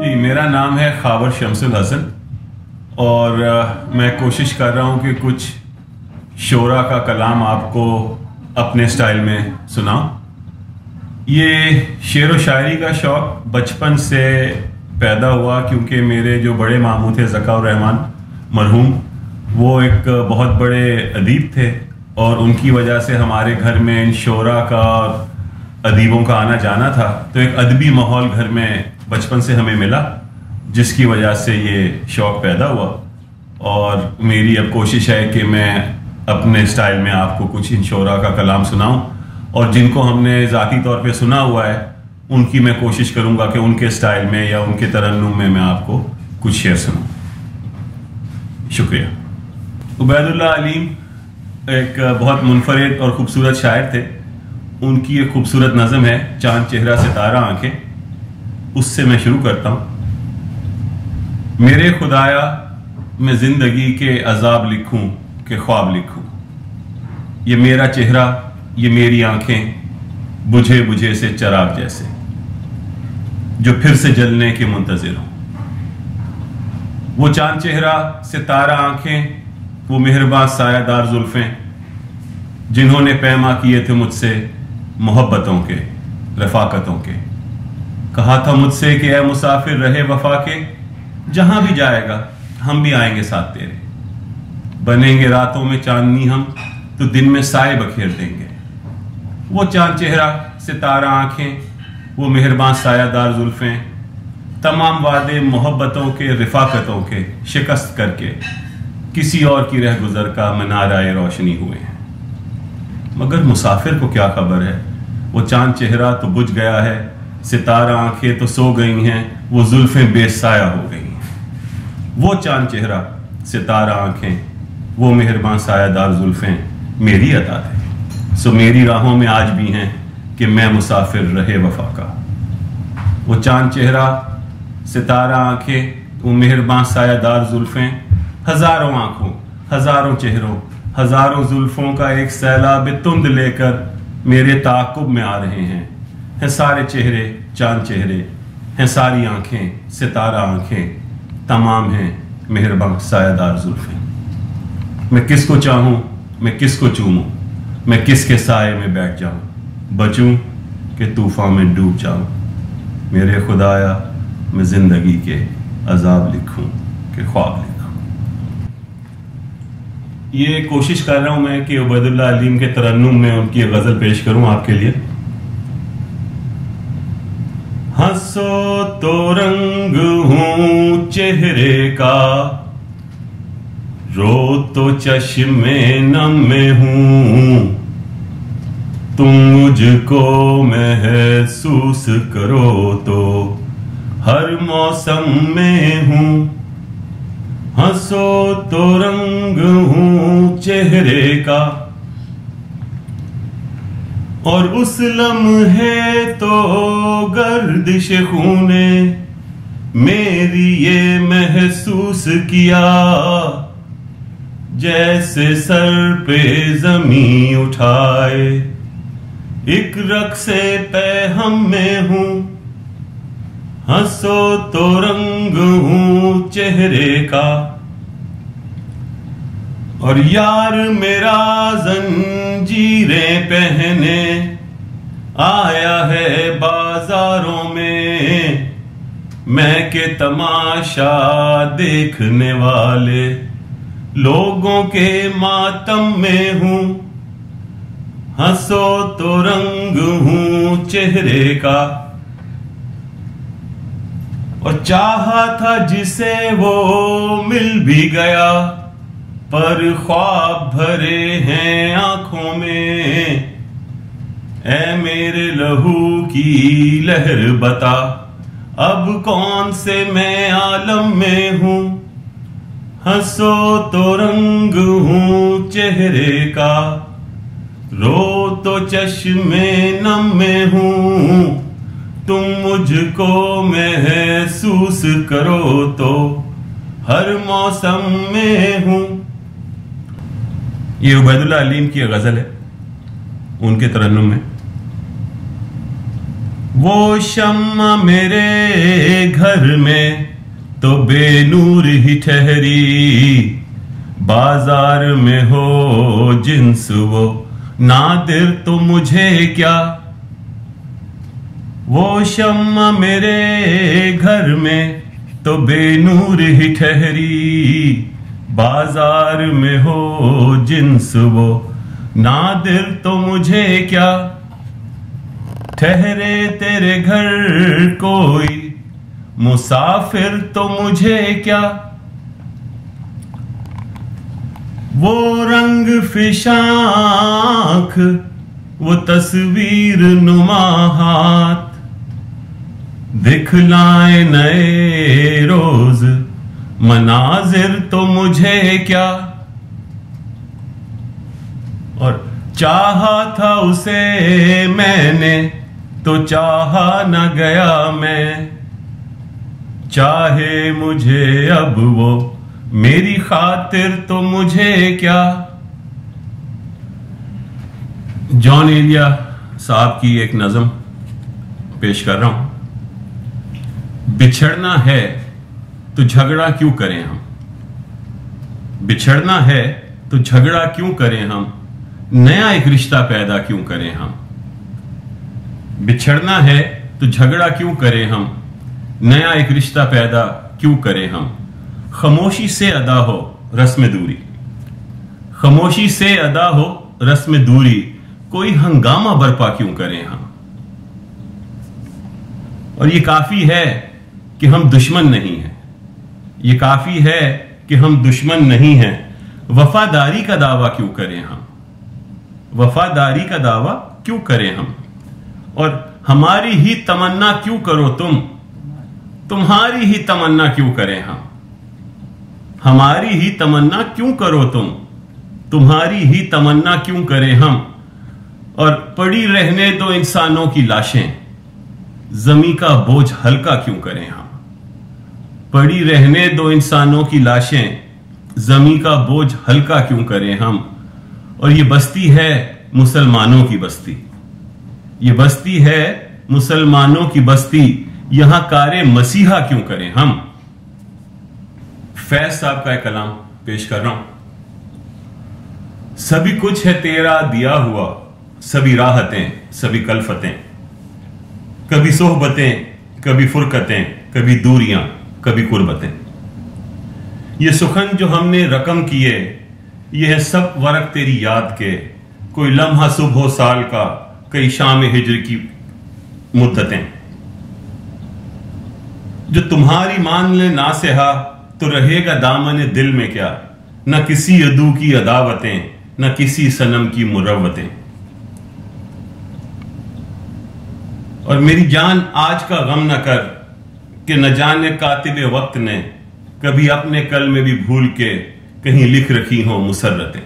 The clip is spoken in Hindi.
जी, मेरा नाम है खावर शमसुल हसन और मैं कोशिश कर रहा हूँ कि कुछ शोरा का कलाम आपको अपने स्टाइल में सुनाऊं। ये शेर व शायरी का शौक़ बचपन से पैदा हुआ क्योंकि मेरे जो बड़े मामू थे ज़काउर रहमान मरहूम, वो एक बहुत बड़े अदीब थे और उनकी वजह से हमारे घर में इन शोरा का अदीबों का आना जाना था। तो एक अदबी माहौल घर में बचपन से हमें मिला, जिसकी वजह से ये शौक़ पैदा हुआ। और मेरी अब कोशिश है कि मैं अपने स्टाइल में आपको कुछ इन शोरा का कलाम सुनाऊं और जिनको हमने ज़ाती तौर पे सुना हुआ है उनकी मैं कोशिश करूंगा कि उनके स्टाइल में या उनके तरन्नुम में मैं आपको कुछ शेर सुनाऊं। शुक्रिया। उबैदुल्लाह अलीम एक बहुत मुनफरिद और ख़ूबसूरत शायर थे। उनकी एक खूबसूरत नज़म है चांद चेहरा सितारा आंखें, उससे मैं शुरू करता हूँ। मेरे खुदाया मैं जिंदगी के अजाब लिखूं कि ख्वाब लिखूं, ये मेरा चेहरा ये मेरी आंखें बुझे बुझे से चराग जैसे जो फिर से जलने के मुंतजिर हों। वो चांद चेहरा सितारा आंखें, वो मेहरबान सायादार जुल्फें जिन्होंने पैमा किए थे मुझसे मोहब्बतों के रफाकतों के। कहा था मुझसे कि ऐ मुसाफिर रहे वफा के, जहां भी जाएगा हम भी आएंगे साथ तेरे। बनेंगे रातों में चांदनी हम तो दिन में साए बखेर देंगे। वो चांद चेहरा सितारा आंखें, वो मेहरबान सायादार जुल्फें तमाम वादे मोहब्बतों के रफाकतों के शिकस्त करके किसी और की रह गुजर का मनाराए रोशनी हुए हैं। मगर मुसाफिर को क्या खबर है, वो चांद चेहरा तो बुझ गया है, सितारा आंखें तो सो गई हैं, वो जुल्फें बेसाया हो गई हैं। वो चांद चेहरा सितारा आंखें, वो मेहरबान सायादार जुल्फें मेरी अता थे, सो मेरी राहों में आज भी हैं कि मैं मुसाफिर रहे वफा का। वो चांद चेहरा सितारा आंखें, वो मेहरबान सायादार जुल्फें हजारों आंखों हजारों चेहरों हजारों जुल्फों का एक सैलाब तुंद लेकर मेरे ताक़ुब में आ रहे हैं। सारे चेहरे चांद चेहरे हैं, सारी आंखें सितारा आंखें, तमाम हैं मेहरबान सायादार जुल्फें। मैं किसको चाहूं मैं किसको चूमूं, मैं किसके साए में बैठ जाऊं, बचूं कि तूफान में डूब जाऊं। मेरे खुदाया मैं जिंदगी के अजाब लिखूं कि ख्वाब लिखूं। ये कोशिश कर रहा हूं मैं कि उबैदुल्लाह अलीम के तरन्नुम में उनकी गजल पेश करूं आपके लिए। हंसो तो रंग हूं चेहरे का, रो तो चश्मे नम में हूं, तुम मुझको महसूस करो तो हर मौसम में हूं। हंसो तो रंग हूं चेहरे का, और उस लम्हे तो गर्दिश खूने मेरी ये महसूस किया, जैसे सर पे जमी उठाए एक रक्से पैहम में हूं। हंसो तो रंग हूं चेहरे का, और यार मेरा जंजीरें पहने आया है बाजारों में, मैं के तमाशा देखने वाले लोगों के मातम में हूं। हंसो तो रंग हूं चेहरे का, और चाहा था जिसे वो मिल भी गया, पर ख्वाब भरे हैं आंखों में। ऐ मेरे लहू की लहर बता, अब कौन से मैं आलम में हूं। हंसो तो रंग हूं चेहरे का, रो तो चश्मे नम में हूं, तुम मुझको महसूस करो तो हर मौसम में हूं। ये उबैदुल्लाह अलीम की गजल है, उनके तरन्नुम में। वो शम्मा मेरे घर में तो बेनूर ही ठहरी, बाजार में हो जिन्स वो नादिर तो मुझे क्या। वो शम्मा मेरे घर में तो बेनूर ही ठहरी, बाजार में हो जिन्स वो नादिर तो मुझे क्या। ठहरे तेरे घर कोई मुसाफिर तो मुझे क्या। वो रंग फिशाख वो तस्वीर नुमा हाथ, दिखलाए नए रोज मनाजिर तो मुझे क्या। और चाहा था उसे मैंने तो चाहा न गया मैं, चाहे मुझे अब वो मेरी खातिर तो मुझे क्या। जॉन एलिया साहब की एक नज़म पेश कर रहा हूं। बिछड़ना है तो झगड़ा क्यों करें हम, बिछड़ना है तो झगड़ा क्यों करें हम, नया एक रिश्ता पैदा क्यों करें हम। बिछड़ना है तो झगड़ा क्यों करें हम, नया एक रिश्ता पैदा क्यों करें हम। खामोशी से अदा हो रस्म दूरी, खामोशी से अदा हो रस्म दूरी, कोई हंगामा बर्पा क्यों करें हम। और ये काफी है कि हम दुश्मन नहीं हैं, ये काफी है कि हम दुश्मन नहीं हैं। वफादारी का दावा क्यों करें हम, वफादारी का दावा क्यों करें हम। और हमारी ही तमन्ना क्यों करो तुम, तुम्हारी ही तमन्ना क्यों करें हम। हमारी ही तमन्ना क्यों करो तुम, तुम्हारी ही तमन्ना क्यों करें हम। और पड़ी रहने दो इंसानों की लाशें, जमी का बोझ हल्का क्यों करें हम। पड़ी रहने दो इंसानों की लाशें, जमी का बोझ हल्का क्यों करें हम। और ये बस्ती है मुसलमानों की बस्ती, ये बस्ती है मुसलमानों की बस्ती, यहां कारे मसीहा क्यों करें हम। फैज साहब का एक कलाम पेश कर रहा हूं। सभी कुछ है तेरा दिया हुआ, सभी राहतें सभी कल्फतें, कभी सोहबतें कभी फुरकतें, कभी दूरियां कभी कुर्बतें। ये सुखन जो हमने रकम किए, ये है सब वरक तेरी याद के, कोई लम्हा सुबह साल का, कई शाम हिजर की मुद्दतें। जो तुम्हारी मान ले ना सेहा, तो रहेगा दामन दिल में क्या, न किसी अदू की अदावतें, न किसी सनम की मुरव्वतें। और मेरी जान आज का गम न कर, कि न जाने कातिबे वक्त ने कभी अपने कल में भी भूल के कहीं लिख रखी हो मुसर्रतें।